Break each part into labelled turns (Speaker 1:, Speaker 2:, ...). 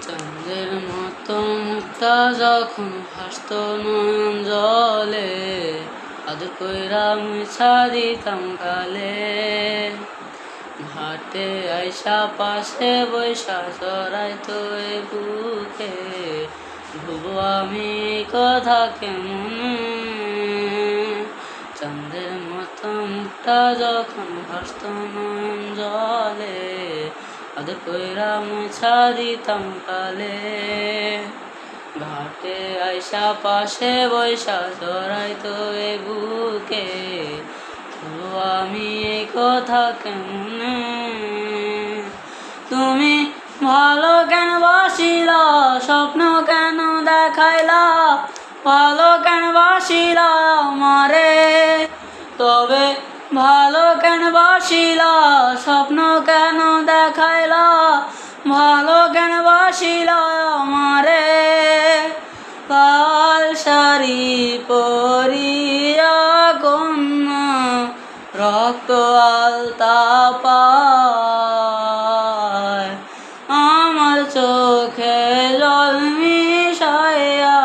Speaker 1: চাঁদের মতো মুক্তা যখন ভাসত নয়ন জলে, আদর কইরা মুছা দিতাম কালে। ঘাটে আইসা পাশে বৈশা চড়াইতো এ বুকে, ভুলবো আমি কথা কেমনে। চাঁদের মতো মুক্তা যখন ভাসত নয়ন জলে, আদর কইরা মুছা দিতাম কালে। ঘাটে আইসা পাশে বৈশা চড়াইতো এ বুকে, ভুলবো আমি এই কথা কেমনে। তুমি ভালো কেন বাসিলা, স্বপ্ন কেন দেখাইলা, ভালো কেন বাসিলা আমারে। তবে ভালো কেন বাসিলা, স্বপ্ন কেন দেখাইলা, ভালো কেন বাসিলা আমারে। লাল শাড়ি পরিয়া কন্যা রক্ত আলতা পায়, আমার চোখে জল মিশাইয়া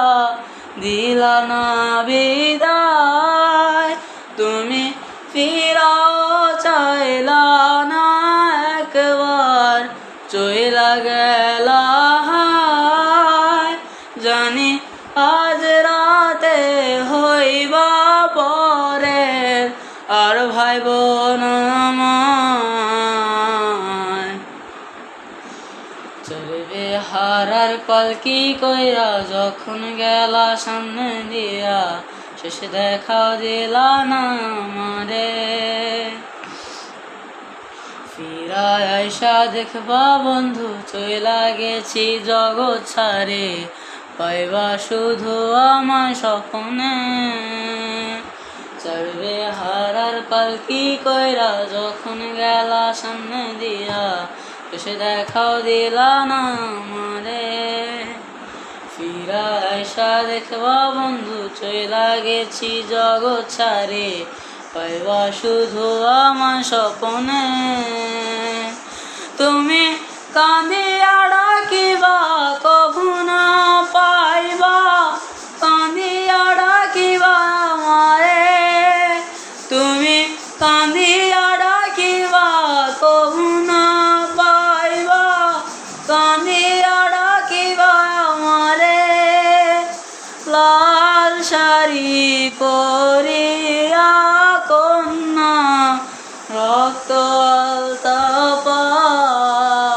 Speaker 1: দিলা না বিদায়। তুমি ফিরাও চাইলা না একবার, চইলা গেলা হায়। জানি আজ রাতে হইবা পরের, আর ভাইব না আমায়। চলবে হারার পালকি কইরা যখন গেলা সামনে দিয়া, শেষে দেখা দিলা না আমারে। ফিরা আইসা দেখবা বন্ধু চইলা গেছি জগৎ ছাড়ে, পাইবা শুধু আমার স্বপ্নে। চড়বে হারার পালকি কইরা যখন গেলা সামনে দিয়া, শেষে দেখাও দিলা না আমারে। ফিরা আইসা দেখবা বন্ধু চইলা গেছি জগৎ ছাড়ে, পাইবা শুধু আমার স্বপ্নে। তুমি কাঁদিয়া ডাকিবা কভু না পাইবা, কাঁদিয়া ডাকিবা আমারে। তুমি কাঁদিয়া ডাকিবা কভু না পাইবা, কাঁদিয়া ডাকিবা আমারে। লাল শাড়ি পরিয়া কন্যা রক্ত আলতা পায়,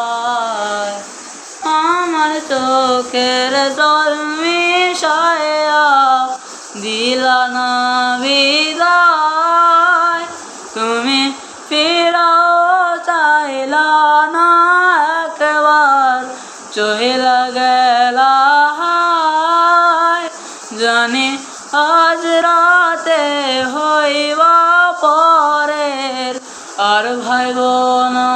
Speaker 1: আমার চোখের জল মিশাইয়া দিলা না বিদায়। তুমি ফিরাও চাইলা না একবার, চইলা গেলা হায়। জানি আজ রাতে হইবা পরের, আর ভাইব না